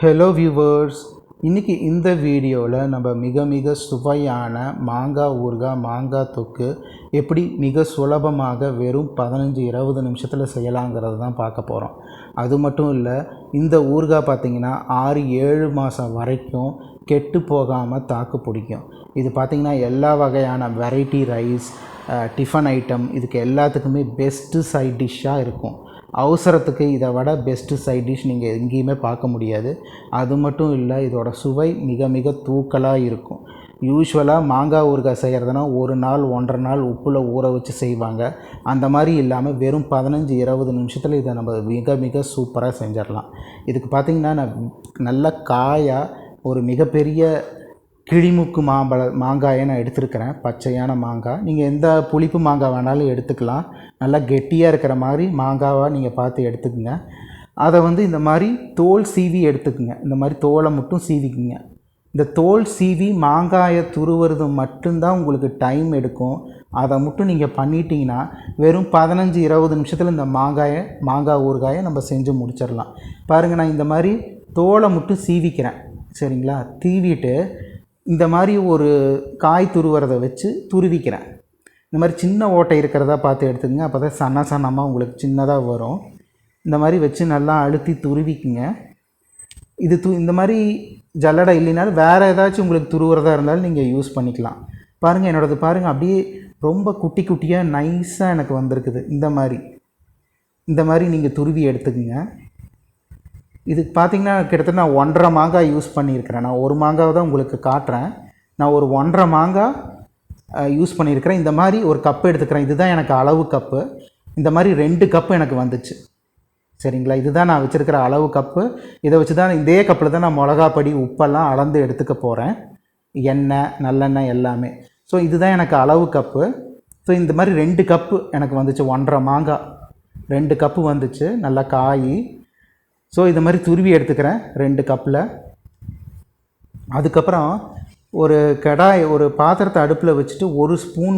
Hello viewers, இன்றைக்கி இந்த வீடியோவில் நம்ம மிக சுவையான மாங்காய் ஊறுகாய், மாங்காய் தொக்கு எப்படி மிக சுலபமாக வெறும் 15-20 நிமிஷத்தில் செய்யலாங்கிறது தான் பார்க்க போகிறோம். அது மட்டும் இல்லை, இந்த ஊறுகாய் பார்த்திங்கன்னா 6-7 மாதம் வரைக்கும் கெட்டு போகாமல் தாக்கு பிடிக்கும். இது பார்த்திங்கன்னா எல்லா வகையான வெரைட்டி ரைஸ், டிஃபன் ஐட்டம் இதுக்கு எல்லாத்துக்குமே பெஸ்ட்டு சைட் டிஷ்ஷாக இருக்கும். அவசரத்துக்கு இதை விட பெஸ்ட்டு சைட் டிஷ் நீங்கள் எங்கேயுமே பார்க்க முடியாது. அது மட்டும் இல்லை, இதோட சுவை மிக தூக்கலாக இருக்கும். யூஸ்வலாக மாங்காய் ஊறுகாய் செய்கிறதுனா 1 நாள் 1.5 நாள் உப்பில் ஊற வச்சு செய்வாங்க. அந்த மாதிரி இல்லாமல் வெறும் 15-20 நிமிஷத்தில் இதை நம்ம மிக சூப்பராக செஞ்சிடலாம். இதுக்கு பார்த்திங்கன்னா நான் நல்ல காயாக ஒரு மிகப்பெரிய கிழிமுக்கு மாங்காயை நான் எடுத்துருக்கிறேன். பச்சையான மாங்காய், நீங்கள் எந்த புளிப்பு மாங்காய் வேணாலும் எடுத்துக்கலாம். நல்லா கெட்டியாக இருக்கிற மாதிரி மாங்காவாக நீங்கள் பார்த்து எடுத்துக்குங்க. அதை இந்த மாதிரி தோல் சீவி எடுத்துக்குங்க. இந்த மாதிரி தோலை மட்டும் சீவிக்குங்க. இந்த தோல் சீவி மாங்காயை துருவுறது மட்டும்தான் உங்களுக்கு டைம் எடுக்கும். அதை மட்டும் நீங்கள் பண்ணிட்டீங்கன்னா வெறும் 15-20 நிமிஷத்தில் இந்த மாங்காய் ஊறுகாயை நம்ம செஞ்சு முடிச்சிடலாம். பாருங்கள், நான் இந்த மாதிரி தோலை மட்டும் சீவிக்கிறேன். சரிங்களா? தீவிட்டு இந்த மாதிரி ஒரு காய் துருவுறதை வச்சு துருவிக்கிறேன். இந்த மாதிரி சின்ன ஓட்டை இருக்கிறதா பார்த்து எடுத்துக்கங்க. அப்போ தான் சன்னமாக உங்களுக்கு சின்னதாக வரும். இந்த மாதிரி வச்சு நல்லா அழுத்தி துருவிக்குங்க. இது இந்த மாதிரி ஜல்லடை இல்லைனாலும் வேறு ஏதாச்சும் உங்களுக்கு துருவுறதா இருந்தாலும் நீங்கள் யூஸ் பண்ணிக்கலாம். பாருங்கள், என்னோடது பாருங்கள், அப்படியே ரொம்ப குட்டியாக நைஸாக எனக்கு வந்திருக்குது. இந்த மாதிரி நீங்கள் துருவி எடுத்துக்குங்க. இதுக்கு பார்த்திங்கன்னா கிட்டத்தட்ட நான் 1.5 மாங்காய் யூஸ் பண்ணியிருக்கிறேன். நான் ஒரு மாங்காவை தான் உங்களுக்கு காட்டுறேன். நான் ஒரு 1.5 மாங்காய் யூஸ் பண்ணியிருக்கிறேன். இந்த மாதிரி ஒரு கப்பு எடுத்துக்கிறேன். இதுதான் எனக்கு அளவு கப்பு. இந்த மாதிரி 2 கப்பு எனக்கு வந்துச்சு. சரிங்களா? இதுதான் நான் வச்சுருக்கிற அளவு கப்பு. இதை வச்சு தான், இதே கப்பில் தான் நான் மிளகாப்பொடி உப்பெல்லாம் அளந்து எடுத்துக்க போகிறேன். எண்ணெய், நல்லெண்ணெய் எல்லாமே. ஸோ இதுதான் எனக்கு அளவு கப்பு. ஸோ இந்த மாதிரி 2 கப்பு எனக்கு வந்துச்சு. 1.5 மாங்காய் 2 கப்பு வந்துச்சு. நல்லா காய். ஸோ இது மாதிரி துருவி எடுத்துக்கிறேன் 2 கப்பில். அதுக்கப்புறம் ஒரு பாத்திரத்தை அடுப்பில் வச்சுட்டு 1 ஸ்பூன்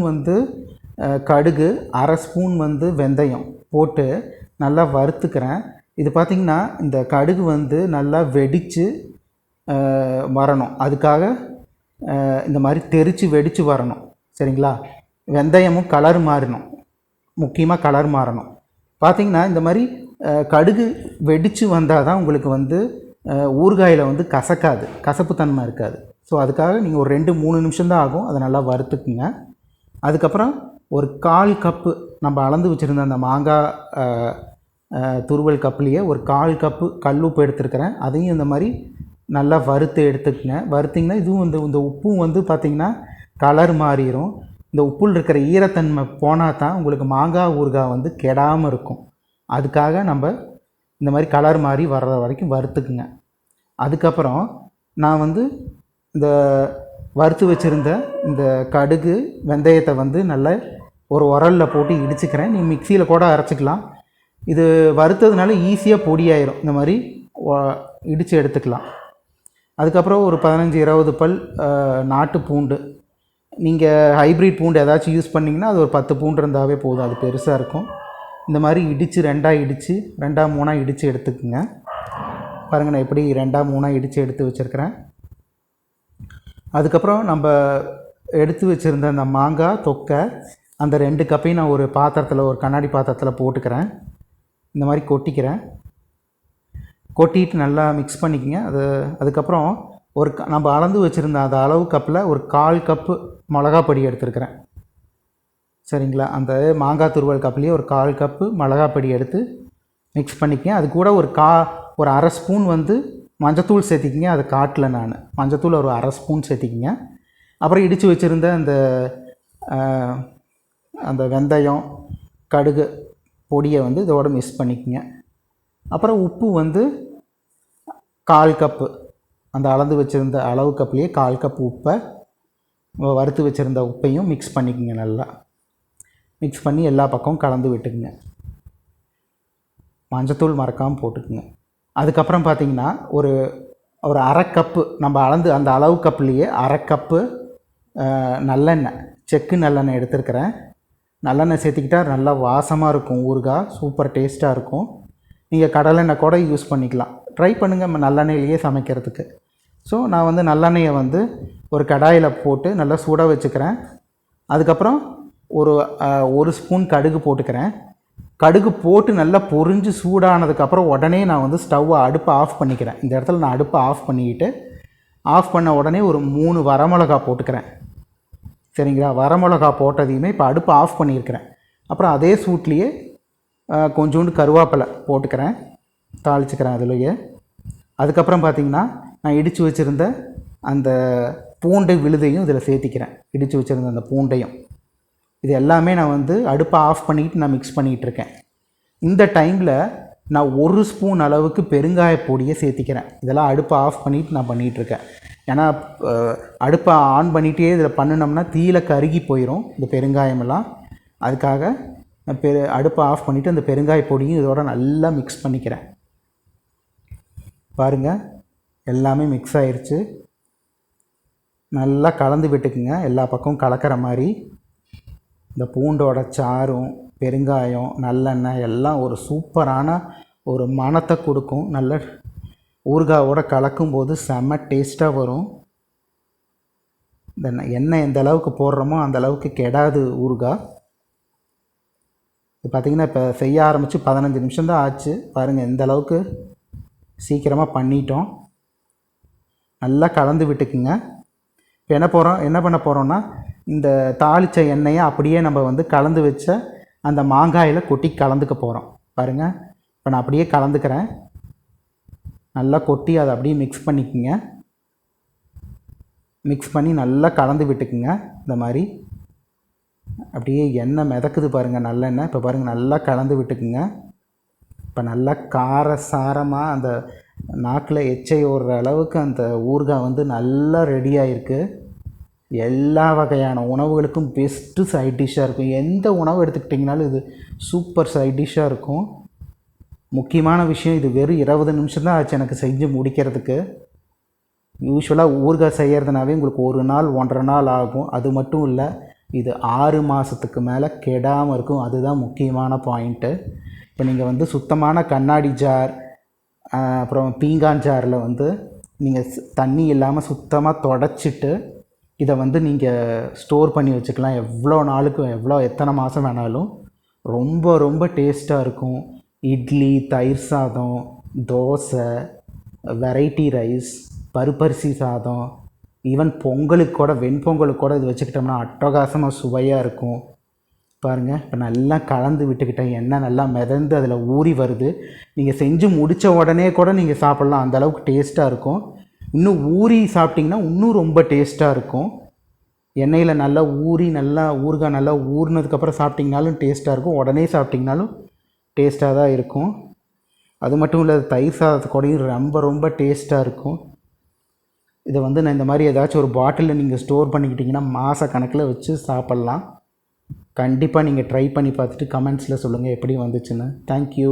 கடுகு, 1/2 ஸ்பூன் வெந்தயம் போட்டு நல்லா வறுத்துக்கிறேன். இது பார்த்திங்கன்னா இந்த கடுகு நல்லா வெடித்து வரணும். அதுக்காக இந்த மாதிரி தெரித்து வெடித்து வரணும். சரிங்களா? வெந்தயமும் கலர் மாறணும். முக்கியமாக கலர் மாறணும். பார்த்திங்கன்னா இந்த மாதிரி கடுகு வெடித்து வந்தால் தான் உங்களுக்கு ஊறுகாயில் கசக்காது, கசப்புத்தன்மை இருக்காது. ஸோ அதுக்காக நீங்கள் ஒரு 2-3 நிமிஷம் தான் ஆகும். அதை நல்லா வறுத்துக்குங்க. அதுக்கப்புறம் ஒரு 1/4 கப்பு நம்ம அளந்து வச்சுருந்த அந்த மாங்காய் துருவல் கப்புலேயே ஒரு 1/4 கப்பு கல்லுப்பு எடுத்துருக்கிறேன். அதையும் இந்த மாதிரி நல்லா வறுத்து எடுத்துக்குங்க. வறுத்திங்கன்னா இதுவும் இந்த உப்பும் பார்த்திங்கன்னா கலர் மாறிடும். இந்த உப்புள் இருக்கிற ஈரத்தன்மை போனால் தான் உங்களுக்கு மாங்காய் ஊறுகாய் கெடாமல் இருக்கும். அதுக்காக நம்ம இந்த மாதிரி கலர் மாறி வர்ற வரைக்கும் வறுத்துக்குங்க. அதுக்கப்புறம் நான் இந்த வறுத்து வச்சுருந்த இந்த கடுகு வெந்தயத்தை நல்லா ஒரு உரலில் போட்டு இடிச்சுக்கிறேன். நீ மிக்சியில் கூட அரைச்சிக்கலாம். இது வறுத்ததுனால ஈஸியாக பொடியாயிரும். இந்த மாதிரி இடித்து எடுத்துக்கலாம். அதுக்கப்புறம் ஒரு 15-20 பல் நாட்டு பூண்டு. நீங்கள் ஹைப்ரிட் பூண்டு ஏதாச்சும் யூஸ் பண்ணிங்கன்னா அது ஒரு 10 பூண்டு இருந்தாவே போதும். அது பெருசாக இருக்கும். இந்த மாதிரி இடித்து 2-3 இடித்து எடுத்துக்குங்க. பாருங்கள், நான் எப்படி 2-3 இடித்து எடுத்து வச்சுருக்கிறேன். அதுக்கப்புறம் நம்ம எடுத்து வச்சுருந்த அந்த மாங்காய் தொக்கை அந்த 2 கப்பையும் நான் ஒரு பாத்திரத்தில், ஒரு கண்ணாடி பாத்திரத்தில் போட்டுக்கிறேன். இந்த மாதிரி கொட்டிட்டு நல்லா மிக்ஸ் பண்ணிக்கங்க. அதுக்கப்புறம் நம்ம அளந்து வச்சுருந்த அந்த அளவு கப்பில் ஒரு 1/4 கப்பு மிளகாப்பொடி எடுத்துருக்கிறேன். சரிங்களா? அந்த மாங்காய் துருவல் கப்லேயே ஒரு 1/4 கப்பு மிளகாப்பொடி எடுத்து மிக்ஸ் பண்ணிக்கங்க. அது கூட ஒரு 1/2 ஸ்பூன் மஞ்சத்தூள் சேர்த்திக்கிங்க. அது காட்டில் நான் மஞ்சத்தூள் ஒரு 1/2 ஸ்பூன் சேர்த்திக்கிங்க. அப்புறம் இடித்து வச்சுருந்த அந்த வெந்தயம் கடுகு பொடியை இதோடு மிக்ஸ் பண்ணிக்கங்க. அப்புறம் உப்பு 1/4 கப்பு, அந்த அளந்து வச்சுருந்த அளவு கப்லேயே 1/4 கப்பு உப்பை, வறுத்து வச்சுருந்த உப்பையும் மிக்ஸ் பண்ணிக்கங்க. நல்லா மிக்ஸ் பண்ணி எல்லா பக்கமும் கலந்து விட்டுக்குங்க. மஞ்சத்தூள் மறக்காமல் போட்டுக்குங்க. அதுக்கப்புறம் பார்த்திங்கன்னா ஒரு 1/2 கப்பு நம்ம அளந்து அந்த அளவு கப்புலேயே 1/2 கப்பு நல்லெண்ணெய், செக்கு நல்லெண்ணெய் எடுத்துருக்கிறேன். நல்லெண்ணெய் சேர்த்திக்கிட்டால் நல்லா வாசமாக இருக்கும். ஊறுகாய் சூப்பர் டேஸ்ட்டாக இருக்கும். நீங்கள் கடலெண்ணெய் கூட யூஸ் பண்ணிக்கலாம். ட்ரை பண்ணுங்கள் நல்லெண்ணெயிலேயே சமைக்கிறதுக்கு. ஸோ நான் வந்து நல்லெண்ணெயை வந்து ஒரு கடாயில் போட்டு நல்லா சுட வச்சுக்கிறேன். அதுக்கப்புறம் ஒரு ஸ்பூன் கடுகு போட்டுக்கிறேன். கடுகு போட்டு நல்லா பொரிஞ்சு சூடானதுக்கப்புறம் உடனே நான் வந்து அடுப்பை ஆஃப் பண்ணிக்கிறேன். இந்த இடத்துல நான் அடுப்பை ஆஃப் பண்ணிக்கிட்டு ஆஃப் பண்ண உடனே ஒரு 3 வரமிளகா போட்டுக்கிறேன். சரிங்களா? வரமிளகா போட்டதையுமே இப்போ அடுப்பை ஆஃப் பண்ணியிருக்கிறேன். அப்புறம் அதே சூட்லேயே கொஞ்சோண்டு கருவேப்பிலை போட்டுக்கிறேன், தாளிச்சுக்கிறேன் அதுலேயே. அதுக்கப்புறம் பார்த்திங்கன்னா நான் இடித்து வச்சுருந்த அந்த பூண்டை விழுதையும் இதில் சேர்த்திக்கிறேன். இடித்து வச்சுருந்த அந்த பூண்டையும் இது எல்லாமே நான் வந்து அடுப்பை ஆஃப் பண்ணிவிட்டு நான் மிக்ஸ் பண்ணிகிட்ருக்கேன். இந்த டைமில் நான் 1 ஸ்பூன் அளவுக்கு பெருங்காய பொடியை சேர்த்திக்கிறேன். இதெல்லாம் அடுப்பை ஆஃப் பண்ணிவிட்டு நான் பண்ணிகிட்ருக்கேன். ஏன்னா அடுப்பை ஆன் பண்ணிகிட்டே இதில் பண்ணினோம்னா தீயில கருகி போயிடும் இந்த பெருங்காயமெல்லாம். அதுக்காக நான் அடுப்பை ஆஃப் பண்ணிவிட்டு அந்த பெருங்காய பொடியும் இதோட நல்லா மிக்ஸ் பண்ணிக்கிறேன். பாருங்கள், எல்லாமே மிக்ஸ் ஆயிடுச்சு. நல்லா கலந்து விட்டுக்குங்க, எல்லா பக்கமும் கலக்கிற மாதிரி. இந்த பூண்டோட சாறும் பெருங்காயம் நல்லெண்ணெய் எல்லாம் ஒரு சூப்பரான ஒரு மணத்தை கொடுக்கும். நல்ல ஊறுகாயோட கலக்கும்போது செம்ம டேஸ்ட்டாக வரும். இந்த எண்ணெய் எந்த அளவுக்கு போடுறோமோ அந்த அளவுக்கு கெடாது ஊறுகாய். இது பார்த்திங்கன்னா இப்போ செய்ய ஆரம்பித்து 15 நிமிஷம் தான் ஆச்சு. பாருங்கள் எந்த அளவுக்கு சீக்கிரமாக பண்ணிட்டோம். நல்லா கலந்து விட்டுக்குங்க. இப்போ என்ன பண்ண போகிறோன்னா இந்த தாளித்த எண்ணெயை அப்படியே நம்ம வந்து கலந்து வச்ச அந்த மாங்காயில் கொட்டி கலந்துக்க போகிறோம். பாருங்கள், இப்போ நான் அப்படியே கலந்துக்கிறேன். நல்லா கொட்டி அதை அப்படியே மிக்ஸ் பண்ணிக்கோங்க. மிக்ஸ் பண்ணி நல்லா கலந்து விட்டுக்குங்க. இந்த மாதிரி அப்படியே எண்ணெய் மிதக்குது பாருங்கள், நல்லெண்ணெய். இப்போ பாருங்கள், நல்லா கலந்து விட்டுக்குங்க. இப்போ நல்லா காரசாரமாக அந்த நாக்கில் எச்சை ஓடுற அளவுக்கு அந்த ஊறுகாய் வந்து நல்லா ரெடியாக இருக்குது. எல்லா வகையான உணவுகளுக்கும் பெஸ்ட்டு சைட் டிஷ்ஷாக இருக்கும். எந்த உணவு எடுத்துக்கிட்டிங்கனாலும் இது சூப்பர் சைட் டிஷ்ஷாக இருக்கும். முக்கியமான விஷயம், இது வெறும் 20 நிமிஷம் தான் ஆச்சு எனக்கு செஞ்சு முடிக்கிறதுக்கு. யூஸ்வலாக ஊறுகாய் செய்கிறதுனாவே உங்களுக்கு 1 நாள் 1.5 நாள் ஆகும். அது மட்டும் இல்லை, இது 6 மாதத்துக்கு மேலே கெடாமல் இருக்கும். அதுதான் முக்கியமான பாயிண்ட்டு. இப்போ நீங்கள் வந்து சுத்தமான கண்ணாடி ஜார், அப்புறம் பீங்கான் ஜாரில் வந்து நீங்கள் தண்ணி இல்லாமல் சுத்தமாக தொடச்சிட்டு இதை வந்து நீங்கள் ஸ்டோர் பண்ணி வச்சுக்கலாம். எவ்வளோ நாளுக்கு எத்தனை மாதம் வேணாலும். ரொம்ப ரொம்ப டேஸ்ட்டாக இருக்கும். இட்லி, தயிர் சாதம், தோசை, வெரைட்டி ரைஸ், பருப்பரிசி சாதம், ஈவன் பொங்கலுக்கு கூட, வெண்பொங்கலுக்கு கூட இது வச்சுக்கிட்டோம்னா அட்டகாசமாக சுவையாக இருக்கும். பாருங்கள், இப்போ நல்லா கலந்து விட்டுக்கிட்டேன். எண்ணெய் நல்லா மிதந்து அதில் ஊறி வருது. நீங்கள் செஞ்சு முடித்த உடனே கூட நீங்கள் சாப்பிட்லாம், அந்தளவுக்கு டேஸ்ட்டாக இருக்கும். இன்னும் ஊறி சாப்பிட்டிங்கன்னா இன்னும் ரொம்ப டேஸ்ட்டாக இருக்கும். எண்ணெயில் நல்லா ஊறுகாய் நல்லா ஊறினதுக்கப்புறம் சாப்பிட்டிங்கனாலும் டேஸ்ட்டாக இருக்கும். உடனே சாப்பிட்டிங்கனாலும் டேஸ்ட்டாக தான் இருக்கும். அது மட்டும் இல்லை, தயிர் சாதத்து கூடயும் ரொம்ப ரொம்ப டேஸ்ட்டாக இருக்கும். இதை வந்து நான் இந்த மாதிரி ஏதாச்சும் ஒரு பாட்டிலில் நீங்கள் ஸ்டோர் பண்ணிக்கிட்டிங்கன்னா மாத கணக்கில் வச்சு சாப்பிட்லாம். கண்டிப்பாக நீங்கள் ட்ரை பண்ணி பார்த்துட்டு கமெண்ட்ஸில் சொல்லுங்கள் எப்படி வந்துச்சுன்னு. தேங்க்யூ.